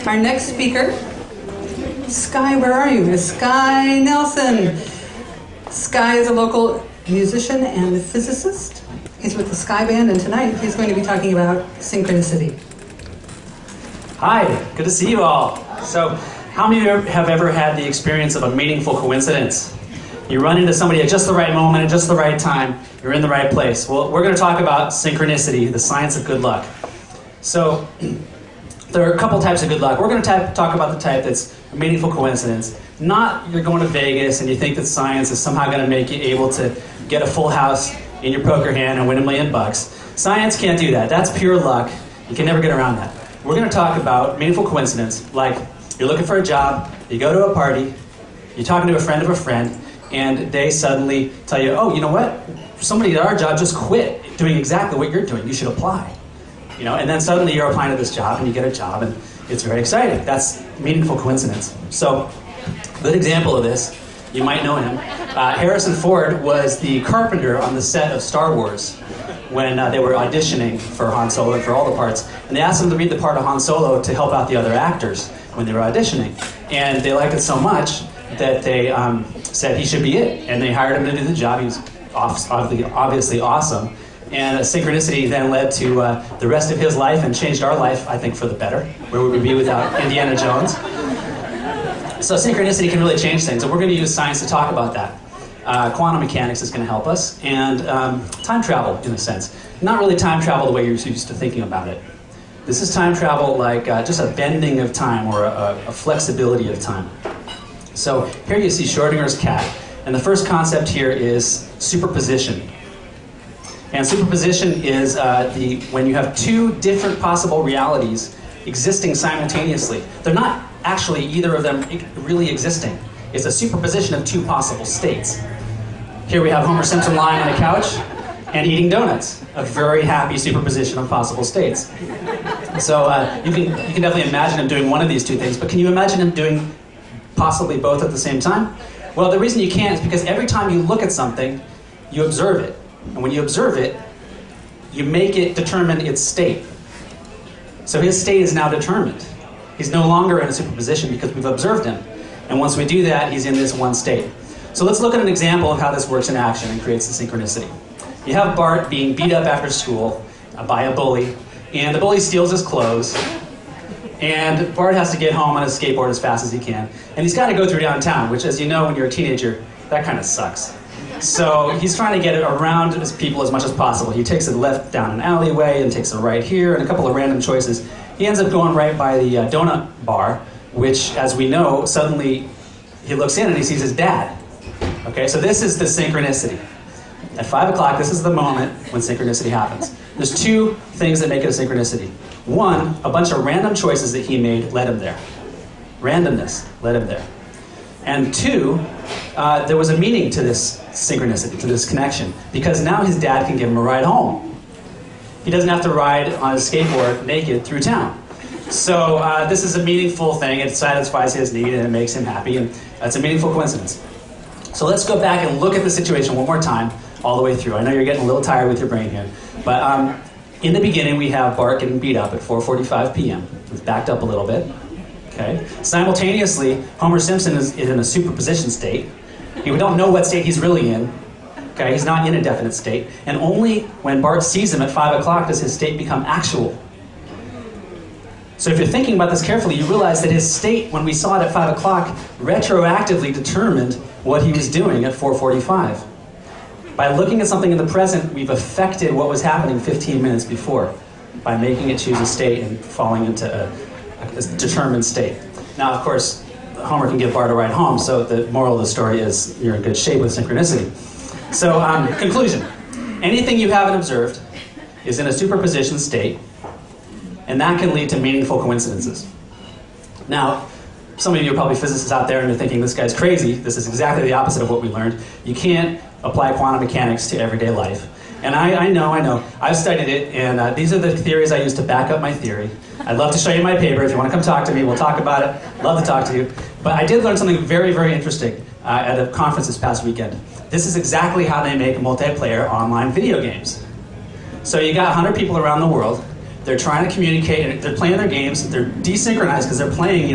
Our next speaker, Sky, where are you? Sky Nelson. Sky is a local musician and physicist. He's with the Sky Band, and tonight he's going to be talking about synchronicity. Hi, good to see you all. So, how many of you have ever had the experience of a meaningful coincidence? You run into somebody at just the right moment, at just the right time, you're in the right place. Well, we're going to talk about synchronicity, the science of good luck. So, there are a couple types of good luck. We're going to talk about the type that's a meaningful coincidence. Not you're going to Vegas and you think that science is somehow going to make you able to get a full house in your poker hand and win $1 million. Science can't do that. That's pure luck. You can never get around that. We're going to talk about meaningful coincidence, like you're looking for a job, you go to a party, you're talking to a friend, and they suddenly tell you, oh, you know what? Somebody at our job just quit doing exactly what you're doing. You should apply. You know, and then suddenly you're applying to this job and you get a job, and it's very exciting. That's meaningful coincidence. So, good example of this, you might know him. Harrison Ford was the carpenter on the set of Star Wars when they were auditioning for Han Solo and for all the parts. And they asked him to read the part of Han Solo to help out the other actors when they were auditioning. And they liked it so much that they said he should be it. And they hired him to do the job. He was obviously awesome. And synchronicity then led to the rest of his life and changed our life, I think, for the better. Where would we be without Indiana Jones? So synchronicity can really change things, and we're going to use science to talk about that. Quantum mechanics is going to help us, and time travel, in a sense. Not really time travel the way you're used to thinking about it. This is time travel like just a bending of time or a flexibility of time. So here you see Schrödinger's cat, and the first concept here is superposition. And superposition is when you have two different possible realities existing simultaneously. They're not actually either of them really existing. It's a superposition of two possible states. Here we have Homer Simpson lying on a couch and eating donuts. A very happy superposition of possible states. So you can definitely imagine him doing one of these two things, but can you imagine him doing possibly both at the same time? Well, the reason you can't is because every time you look at something, you observe it. And when you observe it, you make it determine its state. So his state is now determined. He's no longer in a superposition because we've observed him. And once we do that, he's in this one state. So let's look at an example of how this works in action and creates the synchronicity. You have Bart being beat up after school by a bully, and the bully steals his clothes, and Bart has to get home on his skateboard as fast as he can. And he's got to go through downtown, which, as you know, when you're a teenager, that kind of sucks. So he's trying to get it around his people as much as possible. He takes a left down an alleyway and takes a right here and a couple of random choices. He ends up going right by the donut bar, which, as we know, suddenly he looks in and he sees his dad. Okay, so this is the synchronicity. At 5 o'clock, this is the moment when synchronicity happens. There's two things that make it a synchronicity. One, a bunch of random choices that he made led him there. Randomness led him there. And two, there was a meaning to this synchronicity, to this connection, because now his dad can give him a ride home. He doesn't have to ride on his skateboard naked through town. So this is a meaningful thing. It satisfies his need and it makes him happy, and it's a meaningful coincidence. So let's go back and look at the situation one more time, all the way through. I know you're getting a little tired with your brain here, but in the beginning we have Bart getting beat up at 4:45 p.m. It's backed up a little bit. Okay. Simultaneously, Homer Simpson is in a superposition state. We don't know what state he's really in. Okay, he's not in a definite state. And only when Bart sees him at 5 o'clock does his state become actual. So if you're thinking about this carefully, you realize that his state, when we saw it at 5 o'clock, retroactively determined what he was doing at 4:45. By looking at something in the present, we've affected what was happening 15 minutes before by making it choose a state and falling into a determined state. Now, of course, Homer can give Bart a ride home, so the moral of the story is you're in good shape with synchronicity. So, conclusion. Anything you haven't observed is in a superposition state, and that can lead to meaningful coincidences. Now, some of you are probably physicists out there and you're thinking, this guy's crazy. This is exactly the opposite of what we learned. You can't apply quantum mechanics to everyday life. And I know. I've studied it, and these are the theories I use to back up my theory. I'd love to show you my paper. If you want to come talk to me, we'll talk about it. Love to talk to you. But I did learn something very, very interesting at a conference this past weekend. This is exactly how they make multiplayer online video games. So you got 100 people around the world. They're trying to communicate, and they're playing their games. They're desynchronized because they're playing,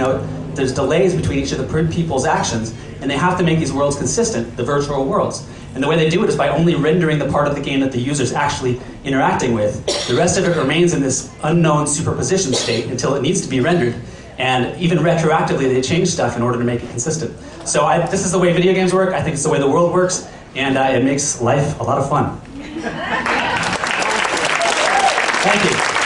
there's delays between each of the people's actions, and they have to make these worlds consistent, the virtual worlds. And the way they do it is by only rendering the part of the game that the user's actually interacting with. The rest of it remains in this unknown superposition state until it needs to be rendered. And even retroactively, they change stuff in order to make it consistent. So this is the way video games work. I think it's the way the world works, and it makes life a lot of fun. Thank you.